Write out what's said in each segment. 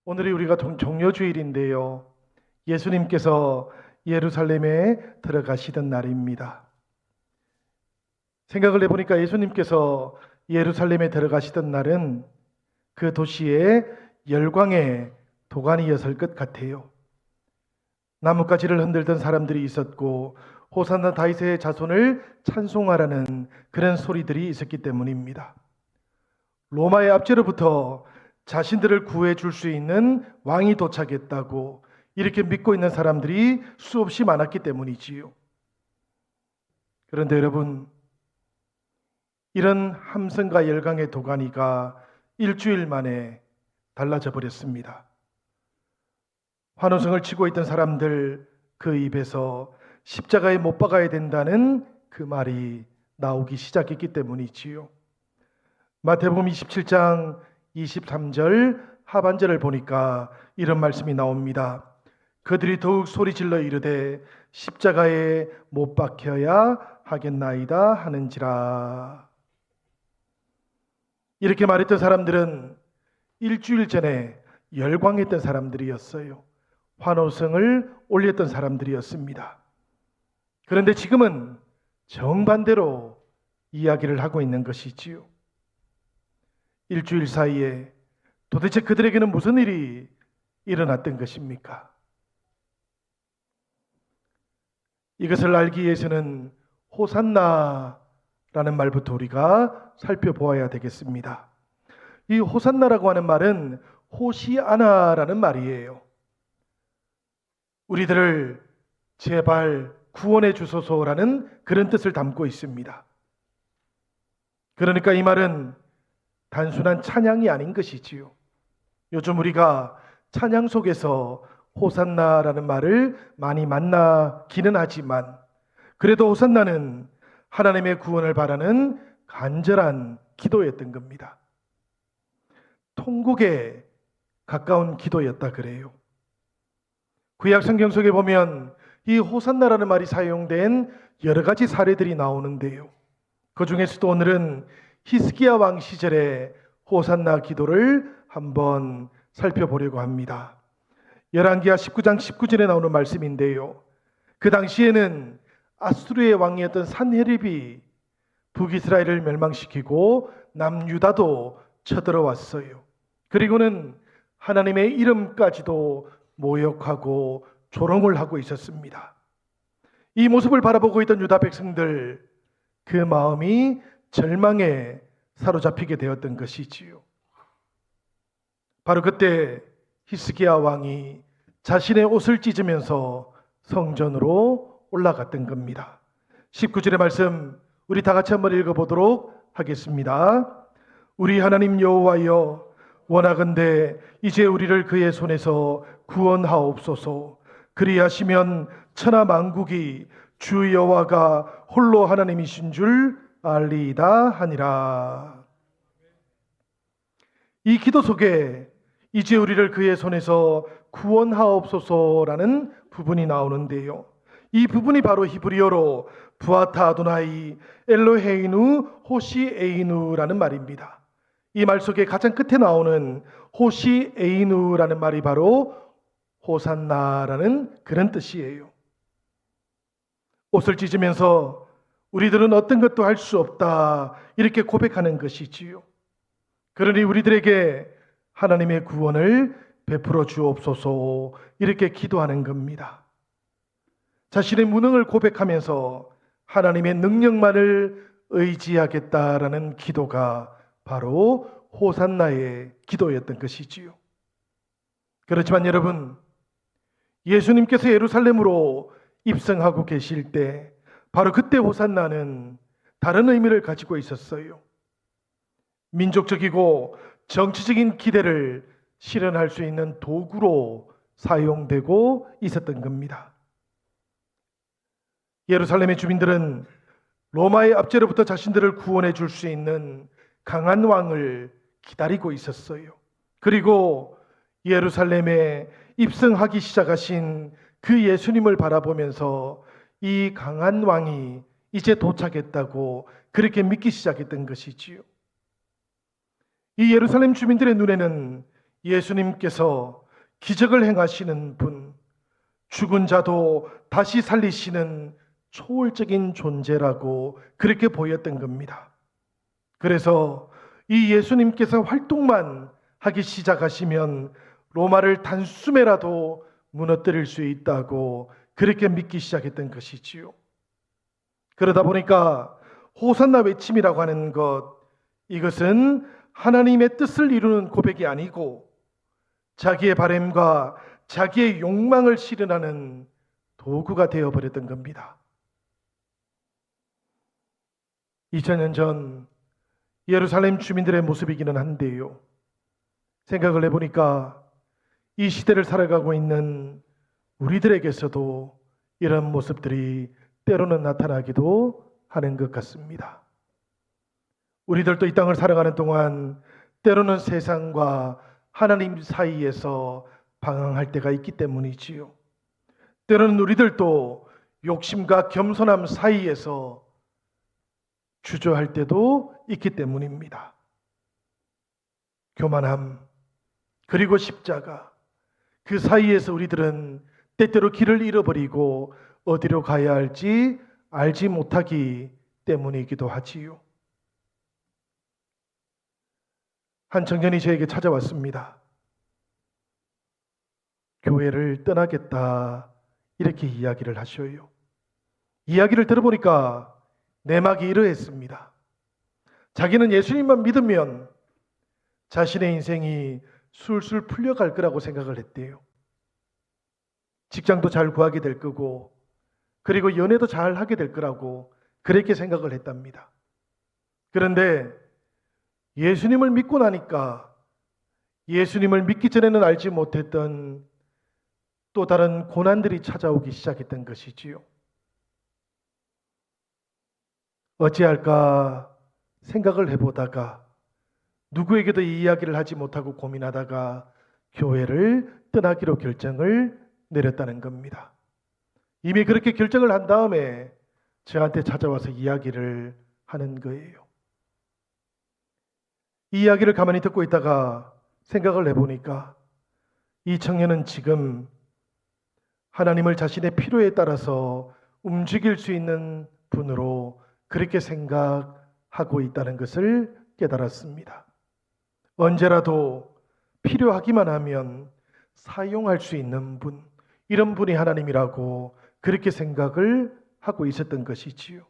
오늘이 우리가 종려주일인데요. 예수님께서 예루살렘에 들어가시던 날입니다. 생각을 해보니까 예수님께서 예루살렘에 들어가시던 날은 그 도시의 열광의 도가니였을 것 같아요. 나뭇가지를 흔들던 사람들이 있었고 호산나 다윗의 자손을 찬송하라는 그런 소리들이 있었기 때문입니다. 로마의 압제로부터 자신들을 구해 줄 수 있는 왕이 도착했다고 이렇게 믿고 있는 사람들이 수없이 많았기 때문이지요. 그런데 여러분, 이런 함성과 열광의 도가니가 일주일 만에 달라져 버렸습니다. 환호성을 치고 있던 사람들 그 입에서 십자가에 못 박아야 된다는 그 말이 나오기 시작했기 때문이지요. 마태복음 27장 23절 하반절을 보니까 이런 말씀이 나옵니다. 그들이 더욱 소리질러 이르되 십자가에 못 박혀야 하겠나이다 하는지라. 이렇게 말했던 사람들은 일주일 전에 열광했던 사람들이었어요. 환호성을 올렸던 사람들이었습니다. 그런데 지금은 정반대로 이야기를 하고 있는 것이지요. 일주일 사이에 도대체 그들에게는 무슨 일이 일어났던 것입니까? 이것을 알기 위해서는 호산나라는 말부터 우리가 살펴보아야 되겠습니다. 이 호산나라고 하는 말은 호시아나라는 말이에요. 우리들을 제발 구원해 주소서라는 그런 뜻을 담고 있습니다. 그러니까 이 말은 단순한 찬양이 아닌 것이지요. 요즘 우리가 찬양 속에서 호산나라는 말을 많이 만나기는 하지만 그래도 호산나는 하나님의 구원을 바라는 간절한 기도였던 겁니다. 통곡에 가까운 기도였다 그래요. 구약 성경 속에 보면 이 호산나라는 말이 사용된 여러 가지 사례들이 나오는데요. 그 중에서도 오늘은 히스기야 왕 시절의 호산나 기도를 한번 살펴보려고 합니다. 열왕기하 19장 19절에 나오는 말씀인데요. 그 당시에는 아수르의 왕이었던 산헤립이 북이스라엘을 멸망시키고 남유다도 쳐들어왔어요. 그리고는 하나님의 이름까지도 모욕하고 조롱을 하고 있었습니다. 이 모습을 바라보고 있던 유다 백성들, 그 마음이 절망에 사로잡히게 되었던 것이지요. 바로 그때 히스기야 왕이 자신의 옷을 찢으면서 성전으로 올라갔던 겁니다. 19절의 말씀 우리 다 같이 한번 읽어보도록 하겠습니다. 우리 하나님 여호와여, 원하건대 이제 우리를 그의 손에서 구원하옵소서. 그리하시면 천하 만국이 주 여호와가 홀로 하나님이신 줄 알리이다 하니라. 이 기도 속에 이제 우리를 그의 손에서 구원하옵소서라는 부분이 나오는데요. 이 부분이 바로 히브리어로 부아타 아도나이 엘로헤이누 호시에이누라는 말입니다. 이 말 속에 가장 끝에 나오는 호시에이누라는 말이 바로 호산나라는 그런 뜻이에요. 옷을 찢으면서 우리들은 어떤 것도 할 수 없다 이렇게 고백하는 것이지요. 그러니 우리들에게 하나님의 구원을 베풀어 주옵소서 이렇게 기도하는 겁니다. 자신의 무능을 고백하면서 하나님의 능력만을 의지하겠다라는 기도가 바로 호산나의 기도였던 것이지요. 그렇지만 여러분, 예수님께서 예루살렘으로 입성하고 계실 때 바로 그때 호산나는 다른 의미를 가지고 있었어요. 민족적이고 정치적인 기대를 실현할 수 있는 도구로 사용되고 있었던 겁니다. 예루살렘의 주민들은 로마의 압제로부터 자신들을 구원해 줄 수 있는 강한 왕을 기다리고 있었어요. 그리고 예루살렘에 입성하기 시작하신 그 예수님을 바라보면서 이 강한 왕이 이제 도착했다고 그렇게 믿기 시작했던 것이지요. 이 예루살렘 주민들의 눈에는 예수님께서 기적을 행하시는 분, 죽은 자도 다시 살리시는 초월적인 존재라고 그렇게 보였던 겁니다. 그래서 이 예수님께서 활동만 하기 시작하시면 로마를 단숨에라도 무너뜨릴 수 있다고 그렇게 믿기 시작했던 것이지요. 그러다 보니까 호산나 외침이라고 하는 것, 이것은 하나님의 뜻을 이루는 고백이 아니고 자기의 바램과 자기의 욕망을 실현하는 도구가 되어버렸던 겁니다. 2000년 전 예루살렘 주민들의 모습이기는 한데요, 생각을 해보니까 이 시대를 살아가고 있는 우리들에게서도 이런 모습들이 때로는 나타나기도 하는 것 같습니다. 우리들도 이 땅을 살아가는 동안 때로는 세상과 하나님 사이에서 방황할 때가 있기 때문이지요. 때로는 우리들도 욕심과 겸손함 사이에서 주저할 때도 있기 때문입니다. 교만함, 그리고 십자가, 그 사이에서 우리들은 때때로 길을 잃어버리고 어디로 가야 할지 알지 못하기 때문이기도 하지요. 한 청년이 저에게 찾아왔습니다. 교회를 떠나겠다, 이렇게 이야기를 하셔요. 이야기를 들어보니까 내막이 이러했습니다. 자기는 예수님만 믿으면 자신의 인생이 술술 풀려갈 거라고 생각을 했대요. 직장도 잘 구하게 될 거고, 그리고 연애도 잘 하게 될 거라고 그렇게 생각을 했답니다. 그런데 예수님을 믿고 나니까 예수님을 믿기 전에는 알지 못했던 또 다른 고난들이 찾아오기 시작했던 것이지요. 어찌할까 생각을 해보다가 누구에게도 이 이야기를 하지 못하고 고민하다가 교회를 떠나기로 결정을 내렸다는 겁니다. 이미 그렇게 결정을 한 다음에 저한테 찾아와서 이야기를 하는 거예요. 이 이야기를 가만히 듣고 있다가 생각을 해보니까 이 청년은 지금 하나님을 자신의 필요에 따라서 움직일 수 있는 분으로 그렇게 생각하고 있다는 것을 깨달았습니다. 언제라도 필요하기만 하면 사용할 수 있는 분, 이런 분이 하나님이라고 그렇게 생각을 하고 있었던 것이지요.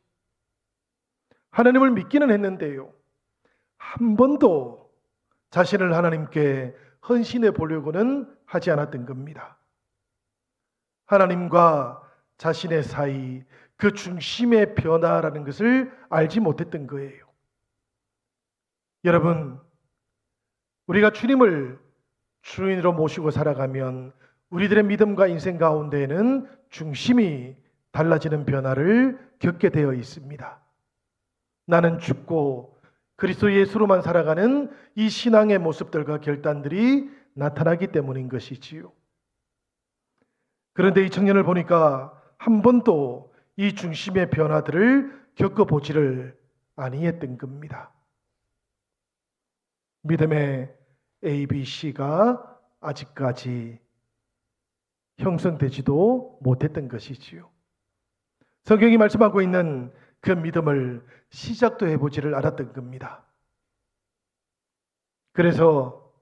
하나님을 믿기는 했는데요, 한 번도 자신을 하나님께 헌신해 보려고는 하지 않았던 겁니다. 하나님과 자신의 사이, 그 중심의 변화라는 것을 알지 못했던 거예요. 여러분, 우리가 주님을 주인으로 모시고 살아가면 우리들의 믿음과 인생 가운데에는 중심이 달라지는 변화를 겪게 되어 있습니다. 나는 죽고 그리스도 예수로만 살아가는 이 신앙의 모습들과 결단들이 나타나기 때문인 것이지요. 그런데 이 청년을 보니까 한 번도 이 중심의 변화들을 겪어보지를 아니했던 겁니다. 믿음의 ABC가 아직까지 형성되지도 못했던 것이지요. 성경이 말씀하고 있는 그 믿음을 시작도 해보지를 않았던 겁니다. 그래서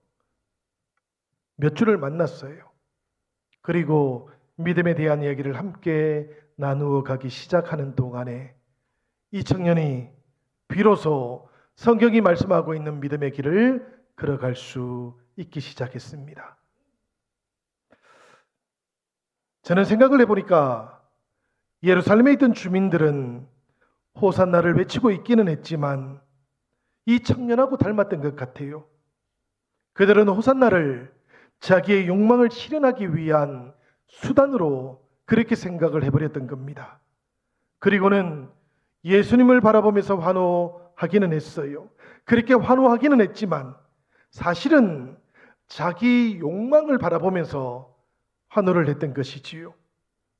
몇 주를 만났어요. 그리고 믿음에 대한 이야기를 함께 나누어 가기 시작하는 동안에 이 청년이 비로소 성경이 말씀하고 있는 믿음의 길을 걸어갈 수 있기 시작했습니다. 저는 생각을 해보니까 예루살렘에 있던 주민들은 호산나를 외치고 있기는 했지만 이 청년하고 닮았던 것 같아요. 그들은 호산나를 자기의 욕망을 실현하기 위한 수단으로 그렇게 생각을 해버렸던 겁니다. 그리고는 예수님을 바라보면서 환호하기는 했어요. 그렇게 환호하기는 했지만 사실은 자기 욕망을 바라보면서 환호를 했던 것이지요.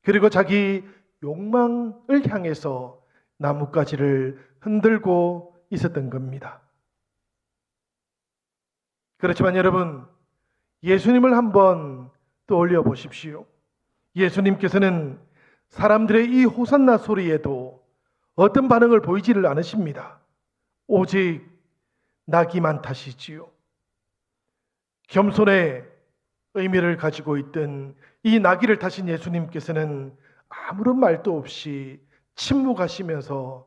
그리고 자기 욕망을 향해서 나뭇가지를 흔들고 있었던 겁니다. 그렇지만 여러분, 예수님을 한번 떠올려 보십시오. 예수님께서는 사람들의 이 호산나 소리에도 어떤 반응을 보이지를 않으십니다. 오직 나기만 타시지요. 겸손의 의미를 가지고 있던 이 나귀를 타신 예수님께서는 아무런 말도 없이 침묵하시면서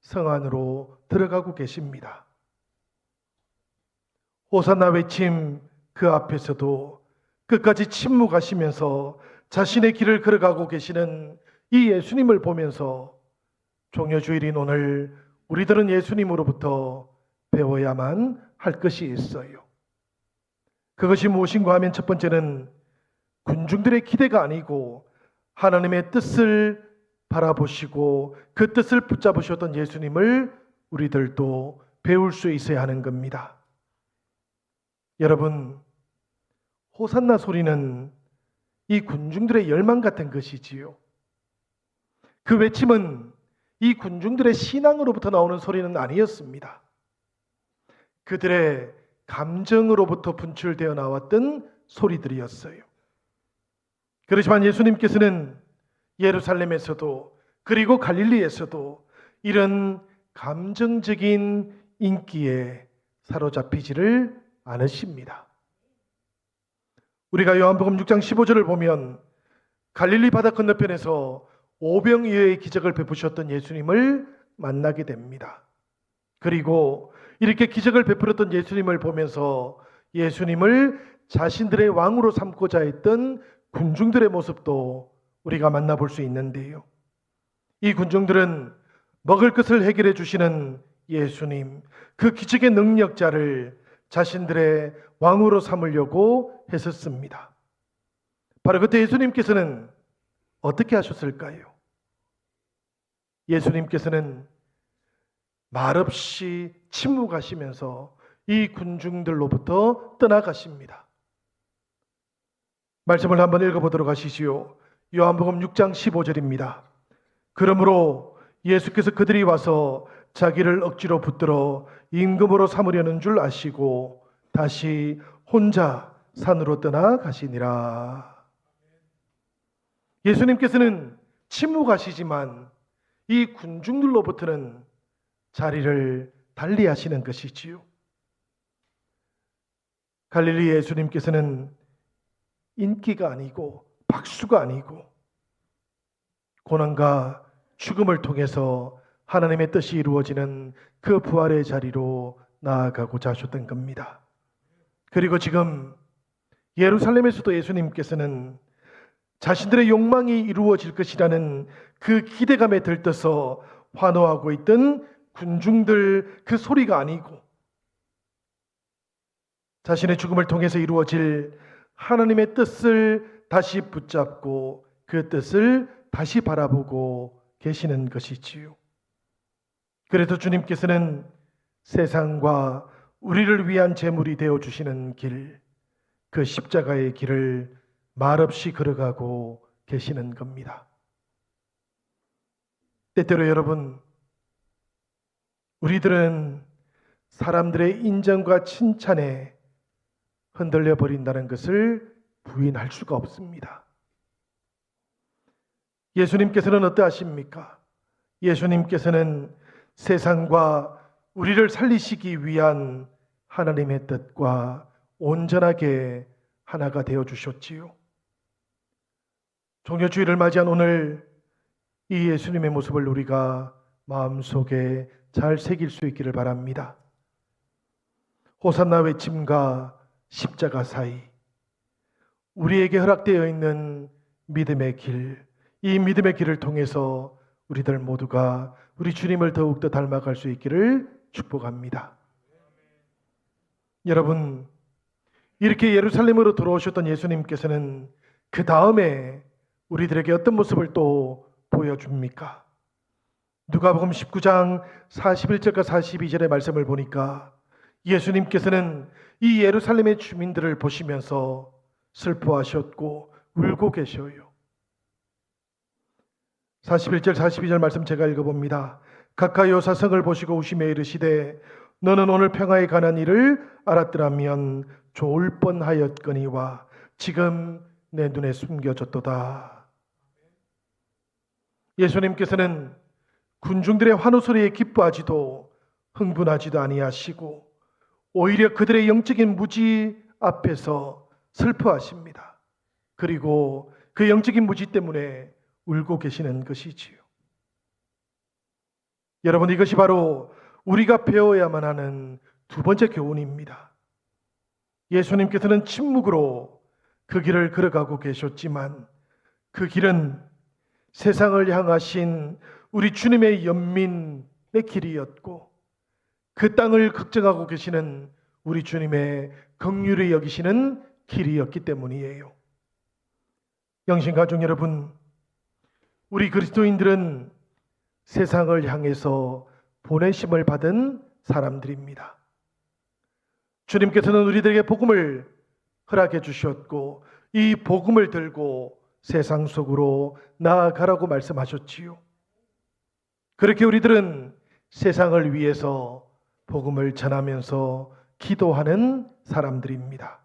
성 안으로 들어가고 계십니다. 호산나 외침 그 앞에서도 끝까지 침묵하시면서 자신의 길을 걸어가고 계시는 이 예수님을 보면서 종려주일인 오늘 우리들은 예수님으로부터 배워야만 할 것이 있어요. 그것이 무엇인가 하면 첫 번째는 군중들의 기대가 아니고 하나님의 뜻을 바라보시고 그 뜻을 붙잡으셨던 예수님을 우리들도 배울 수 있어야 하는 겁니다. 여러분, 호산나 소리는 이 군중들의 열망 같은 것이지요. 그 외침은 이 군중들의 신앙으로부터 나오는 소리는 아니었습니다. 그들의 감정으로부터 분출되어 나왔던 소리들이었어요. 그렇지만 예수님께서는 예루살렘에서도 그리고 갈릴리에서도 이런 감정적인 인기에 사로잡히지를 않으십니다. 우리가 요한복음 6장 15절을 보면 갈릴리 바다 건너편에서 오병이어의 기적을 베푸셨던 예수님을 만나게 됩니다. 그리고 이렇게 기적을 베풀었던 예수님을 보면서 예수님을 자신들의 왕으로 삼고자 했던 군중들의 모습도 우리가 만나볼 수 있는데요. 이 군중들은 먹을 것을 해결해 주시는 예수님, 그 기적의 능력자를 자신들의 왕으로 삼으려고 했었습니다. 바로 그때 예수님께서는 어떻게 하셨을까요? 예수님께서는 말없이 침묵하시면서 이 군중들로부터 떠나가십니다. 말씀을 한번 읽어보도록 하시지요. 요한복음 6장 15절입니다. 그러므로 예수께서 그들이 와서 자기를 억지로 붙들어 임금으로 삼으려는 줄 아시고 다시 혼자 산으로 떠나가시니라. 예수님께서는 침묵하시지만 이 군중들로부터는 자리를 달리하시는 것이지요. 갈릴리 예수님께서는 인기가 아니고 박수가 아니고 고난과 죽음을 통해서 하나님의 뜻이 이루어지는 그 부활의 자리로 나아가고자 하셨던 겁니다. 그리고 지금 예루살렘에서도 예수님께서는 자신들의 욕망이 이루어질 것이라는 그 기대감에 들떠서 환호하고 있던 군중들 그 소리가 아니고 자신의 죽음을 통해서 이루어질 하나님의 뜻을 다시 붙잡고 그 뜻을 다시 바라보고 계시는 것이지요. 그래서 주님께서는 세상과 우리를 위한 제물이 되어 주시는 길, 그 십자가의 길을 말없이 걸어가고 계시는 겁니다. 때때로 여러분, 우리들은 사람들의 인정과 칭찬에 흔들려 버린다는 것을 부인할 수가 없습니다. 예수님께서는 어떠하십니까? 예수님께서는 세상과 우리를 살리시기 위한 하나님의 뜻과 온전하게 하나가 되어 주셨지요. 종려주일을 맞이한 오늘 이 예수님의 모습을 우리가 마음속에 잘 새길 수 있기를 바랍니다. 호산나 외침과 십자가 사이 우리에게 허락되어 있는 믿음의 길, 이 믿음의 길을 통해서 우리들 모두가 우리 주님을 더욱더 닮아갈 수 있기를 축복합니다. 여러분, 이렇게 예루살렘으로 들어오셨던 예수님께서는 그 다음에 우리들에게 어떤 모습을 또 보여줍니까? 누가복음 19장 41절과 42절의 말씀을 보니까 예수님께서는 이 예루살렘의 주민들을 보시면서 슬퍼하셨고 울고 계셔요. 41절 42절 말씀 제가 읽어봅니다. 가까이 오사 성을 보시고 우시며 이르시되 너는 오늘 평화에 관한 일을 알았더라면 좋을 뻔하였거니와 지금 내 눈에 숨겨졌도다. 예수님께서는 군중들의 환호 소리에 기뻐하지도 흥분하지도 아니하시고 오히려 그들의 영적인 무지 앞에서 슬퍼하십니다. 그리고 그 영적인 무지 때문에 울고 계시는 것이지요. 여러분, 이것이 바로 우리가 배워야만 하는 두 번째 교훈입니다. 예수님께서는 침묵으로 그 길을 걸어가고 계셨지만 그 길은 세상을 향하신 우리 주님의 연민의 길이었고 그 땅을 걱정하고 계시는 우리 주님의 긍휼히 여기시는 길이었기 때문이에요. 영신가족 여러분, 우리 그리스도인들은 세상을 향해서 보내심을 받은 사람들입니다. 주님께서는 우리들에게 복음을 허락해 주셨고 이 복음을 들고 세상 속으로 나아가라고 말씀하셨지요. 그렇게 우리들은 세상을 위해서 복음을 전하면서 기도하는 사람들입니다.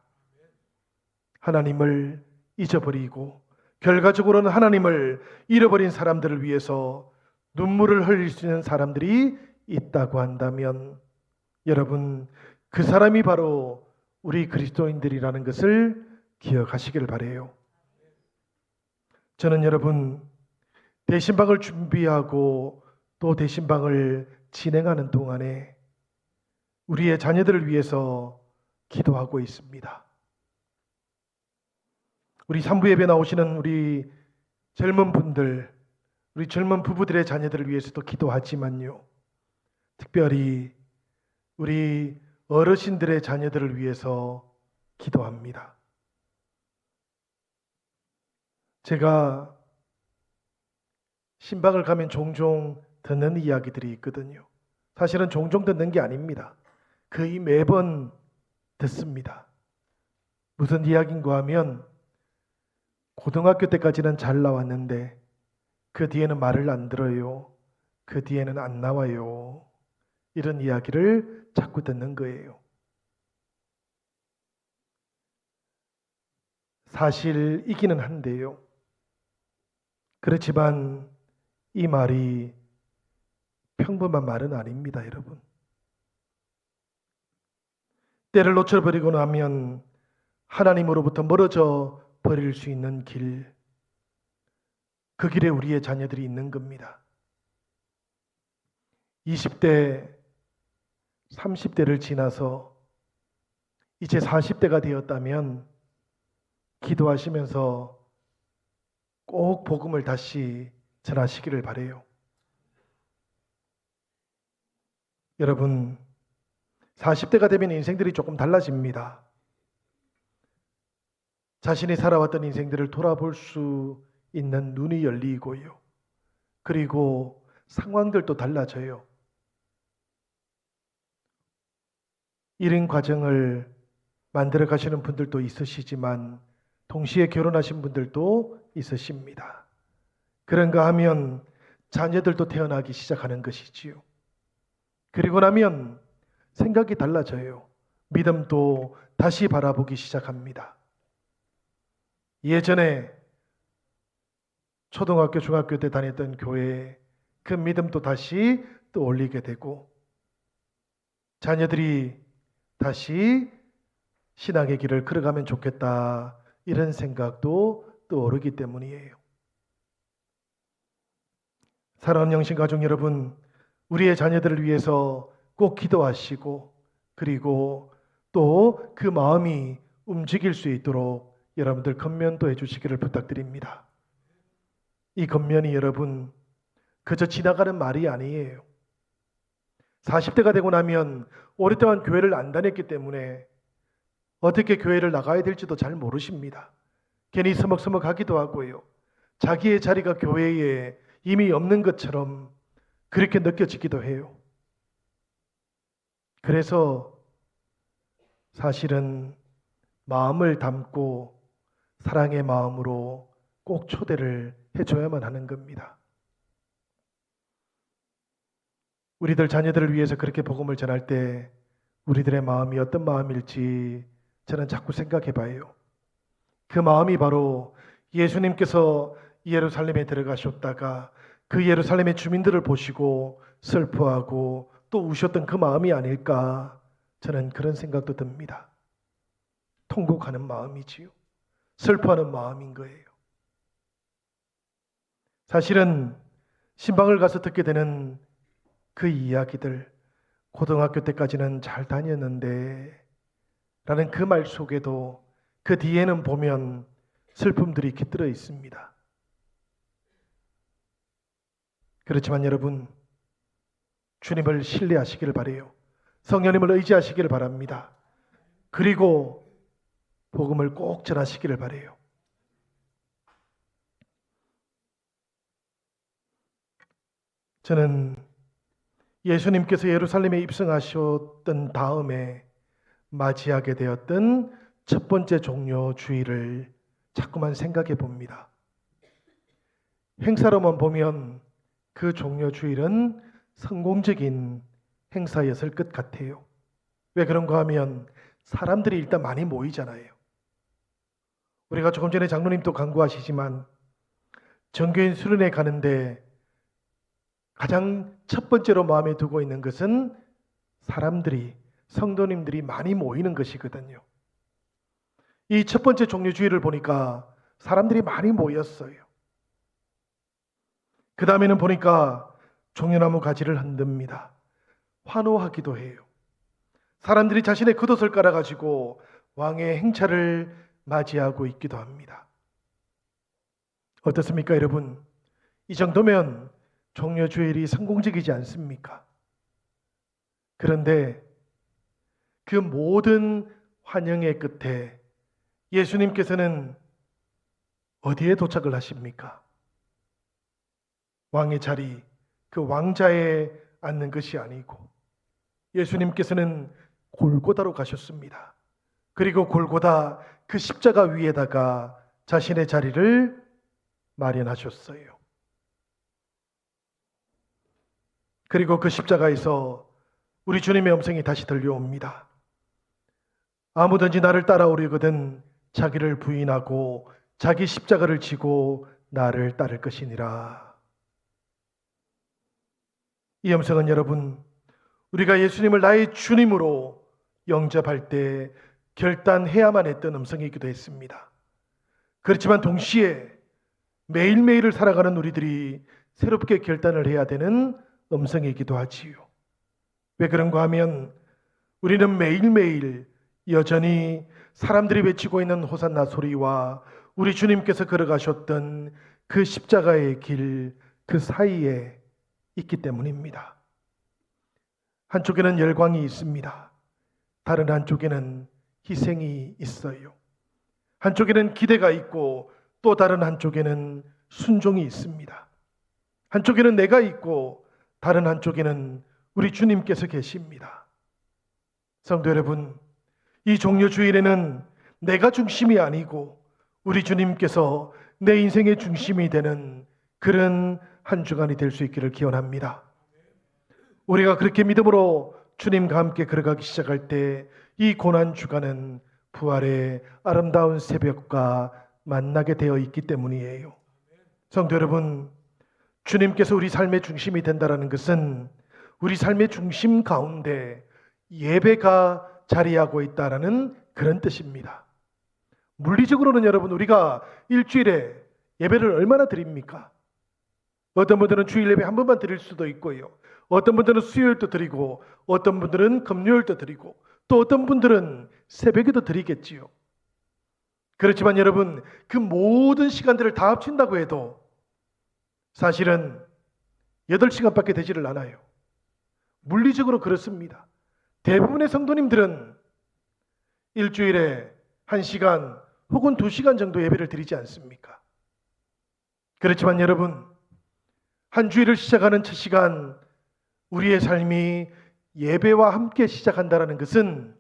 하나님을 잊어버리고 결과적으로는 하나님을 잃어버린 사람들을 위해서 눈물을 흘릴 수 있는 사람들이 있다고 한다면 여러분, 그 사람이 바로 우리 그리스도인들이라는 것을 기억하시길 바라요. 저는 여러분, 대신방을 준비하고 또 대신방을 진행하는 동안에 우리의 자녀들을 위해서 기도하고 있습니다. 우리 산부 예배 나오시는 우리 젊은 분들, 우리 젊은 부부들의 자녀들을 위해서도 기도하지만요, 특별히 우리 어르신들의 자녀들을 위해서 기도합니다. 제가 신방을 가면 종종 듣는 이야기들이 있거든요. 사실은 종종 듣는 게 아닙니다. 거의 매번 듣습니다. 무슨 이야기인가 하면 고등학교 때까지는 잘 나왔는데 그 뒤에는 말을 안 들어요. 그 뒤에는 안 나와요. 이런 이야기를 자꾸 듣는 거예요. 사실이기는 한데요. 그렇지만 이 말이 평범한 말은 아닙니다, 여러분. 때를 놓쳐버리고 나면 하나님으로부터 멀어져 버릴 수 있는 길, 그 길에 우리의 자녀들이 있는 겁니다. 20대, 30대를 지나서 이제 40대가 되었다면 기도하시면서 꼭 복음을 다시 전하시기를 바라요. 여러분, 40대가 되면 인생들이 조금 달라집니다. 자신이 살아왔던 인생들을 돌아볼 수 있는 눈이 열리고요. 그리고 상황들도 달라져요. 1인 가정을 만들어 가시는 분들도 있으시지만 동시에 결혼하신 분들도 있으십니다. 그런가 하면 자녀들도 태어나기 시작하는 것이지요. 그리고 나면 생각이 달라져요. 믿음도 다시 바라보기 시작합니다. 예전에 초등학교, 중학교 때 다녔던 교회에 그 믿음도 다시 떠올리게 되고 자녀들이 다시 신앙의 길을 걸어가면 좋겠다 이런 생각도 떠오르기 때문이에요. 사랑하는 영신가족 여러분, 우리의 자녀들을 위해서 꼭 기도하시고 그리고 또 그 마음이 움직일 수 있도록 여러분들 건면도 해주시기를 부탁드립니다. 이 건면이 여러분 그저 지나가는 말이 아니에요. 40대가 되고 나면 오랫동안 교회를 안 다녔기 때문에 어떻게 교회를 나가야 될지도 잘 모르십니다. 괜히 서먹서먹하기도 하고요. 자기의 자리가 교회에 이미 없는 것처럼 그렇게 느껴지기도 해요. 그래서 사실은 마음을 담고 사랑의 마음으로 꼭 초대를 해줘야만 하는 겁니다. 우리들 자녀들을 위해서 그렇게 복음을 전할 때 우리들의 마음이 어떤 마음일지 저는 자꾸 생각해 봐요. 그 마음이 바로 예수님께서 예루살렘에 들어가셨다가 그 예루살렘의 주민들을 보시고 슬퍼하고 또 우셨던 그 마음이 아닐까, 저는 그런 생각도 듭니다. 통곡하는 마음이지요. 슬퍼하는 마음인 거예요. 사실은 신방을 가서 듣게 되는 그 이야기들, 고등학교 때까지는 잘 다녔는데 라는 그 말 속에도 그 뒤에는 보면 슬픔들이 깃들어 있습니다. 그렇지만 여러분, 주님을 신뢰하시기를 바라요. 성령님을 의지하시기를 바랍니다. 그리고 복음을 꼭 전하시기를 바라요. 저는 예수님께서 예루살렘에 입성하셨던 다음에 맞이하게 되었던 첫 번째 종려 주일을 자꾸만 생각해 봅니다. 행사로만 보면 그 종려 주일은 성공적인 행사였을 것 같아요. 왜 그런가 하면 사람들이 일단 많이 모이잖아요. 우리가 조금 전에 장로님도 강구하시지만 정교인 수련회 가는데 가장 첫 번째로 마음에 두고 있는 것은 사람들이, 성도님들이 많이 모이는 것이거든요. 이 첫 번째 종려주일을 보니까 사람들이 많이 모였어요. 그 다음에는 보니까 종려나무 가지를 흔듭니다. 환호하기도 해요. 사람들이 자신의 겉옷을 깔아가지고 왕의 행차를 맞이하고 있기도 합니다. 어떻습니까, 여러분? 이 정도면 종려주일이 성공적이지 않습니까? 그런데 그 모든 환영의 끝에 예수님께서는 어디에 도착을 하십니까? 왕의 자리, 그 왕자에 앉는 것이 아니고 예수님께서는 골고다로 가셨습니다. 그리고 골고다 그 십자가 위에다가 자신의 자리를 마련하셨어요. 그리고 그 십자가에서 우리 주님의 음성이 다시 들려옵니다. 아무든지 나를 따라오려거든 자기를 부인하고 자기 십자가를 지고 나를 따를 것이니라. 이 음성은 여러분, 우리가 예수님을 나의 주님으로 영접할 때 결단해야만 했던 음성이기도 했습니다. 그렇지만 동시에 매일매일을 살아가는 우리들이 새롭게 결단을 해야 되는 음성이기도 하지요. 왜 그런가 하면 우리는 매일매일 여전히 사람들이 외치고 있는 호산나 소리와 우리 주님께서 걸어가셨던 그 십자가의 길, 그 사이에 있기 때문입니다. 한쪽에는 열광이 있습니다. 다른 한쪽에는 희생이 있어요. 한쪽에는 기대가 있고 또 다른 한쪽에는 순종이 있습니다. 한쪽에는 내가 있고 다른 한쪽에는 우리 주님께서 계십니다. 성도 여러분, 이 종려주일에는 내가 중심이 아니고 우리 주님께서 내 인생의 중심이 되는 그런 한 주간이 될 수 있기를 기원합니다. 우리가 그렇게 믿음으로 주님과 함께 걸어가기 시작할 때 이 고난 주간은 부활의 아름다운 새벽과 만나게 되어 있기 때문이에요. 성도 여러분, 주님께서 우리 삶의 중심이 된다는 것은 우리 삶의 중심 가운데 예배가 자리하고 있다라는 그런 뜻입니다. 물리적으로는 여러분, 우리가 일주일에 예배를 얼마나 드립니까? 어떤 분들은 주일 예배 한 번만 드릴 수도 있고요. 어떤 분들은 수요일도 드리고 어떤 분들은 금요일도 드리고 또 어떤 분들은 새벽에도 드리겠지요. 그렇지만 여러분, 그 모든 시간들을 다 합친다고 해도 사실은 8시간밖에 되지를 않아요. 물리적으로 그렇습니다. 대부분의 성도님들은 일주일에 1시간 혹은 2시간 정도 예배를 드리지 않습니까? 그렇지만 여러분, 한 주일을 시작하는 첫 시간 우리의 삶이 예배와 함께 시작한다는 것은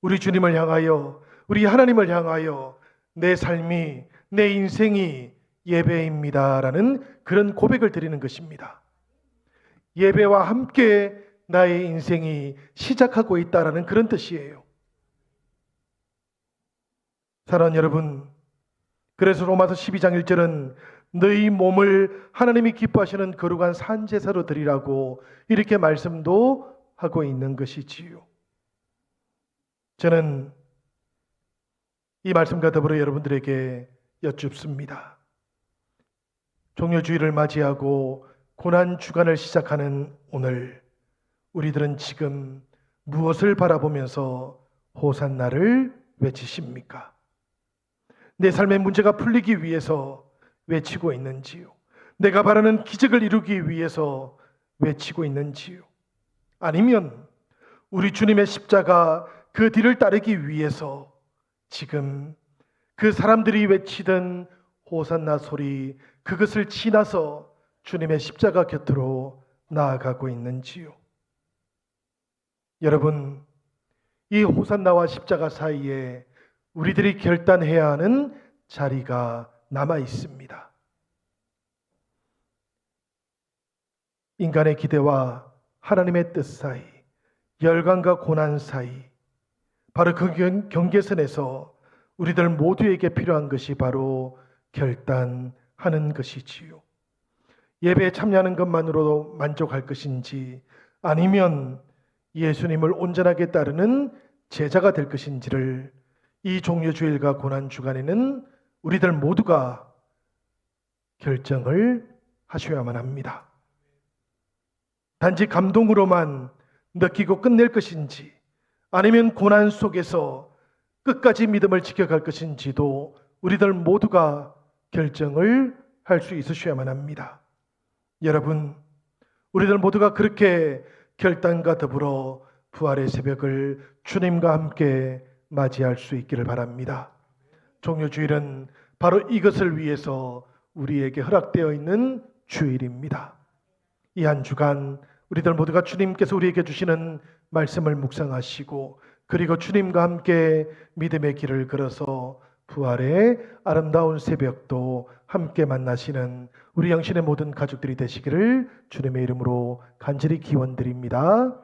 우리 주님을 향하여, 우리 하나님을 향하여 내 삶이, 내 인생이 예배입니다라는 그런 고백을 드리는 것입니다. 예배와 함께 나의 인생이 시작하고 있다라는 그런 뜻이에요. 사랑하는 여러분, 그래서 로마서 12장 1절은 너희 몸을 하나님이 기뻐하시는 거룩한 산제사로 드리라고 이렇게 말씀도 하고 있는 것이지요. 저는 이 말씀과 더불어 여러분들에게 여쭙습니다. 종료주의를 맞이하고 고난 주간을 시작하는 오늘, 우리들은 지금 무엇을 바라보면서 호산나를 외치십니까? 내 삶의 문제가 풀리기 위해서 외치고 있는지요? 내가 바라는 기적을 이루기 위해서 외치고 있는지요? 아니면 우리 주님의 십자가 그 뒤를 따르기 위해서 지금 그 사람들이 외치던 호산나 소리, 그것을 지나서 주님의 십자가 곁으로 나아가고 있는지요? 여러분, 이 호산나와 십자가 사이에 우리들이 결단해야 하는 자리가 남아 있습니다. 인간의 기대와 하나님의 뜻 사이, 열강과 고난 사이, 바로 그 경계선에서 우리들 모두에게 필요한 것이 바로 결단하는 것이지요. 예배에 참여하는 것만으로도 만족할 것인지, 아니면 예수님을 온전하게 따르는 제자가 될 것인지를 이 종료주일과 고난주간에는 우리들 모두가 결정을 하셔야만 합니다. 단지 감동으로만 느끼고 끝낼 것인지, 아니면 고난 속에서 끝까지 믿음을 지켜갈 것인지도 우리들 모두가 결정을 할 수 있으셔야만 합니다. 여러분, 우리들 모두가 그렇게 결단과 더불어 부활의 새벽을 주님과 함께 맞이할 수 있기를 바랍니다. 종료주일은 바로 이것을 위해서 우리에게 허락되어 있는 주일입니다. 이 한 주간 우리들 모두가 주님께서 우리에게 주시는 말씀을 묵상하시고, 그리고 주님과 함께 믿음의 길을 걸어서 부활의 아름다운 새벽도 함께 만나시는 우리 영신의 모든 가족들이 되시기를 주님의 이름으로 간절히 기원드립니다.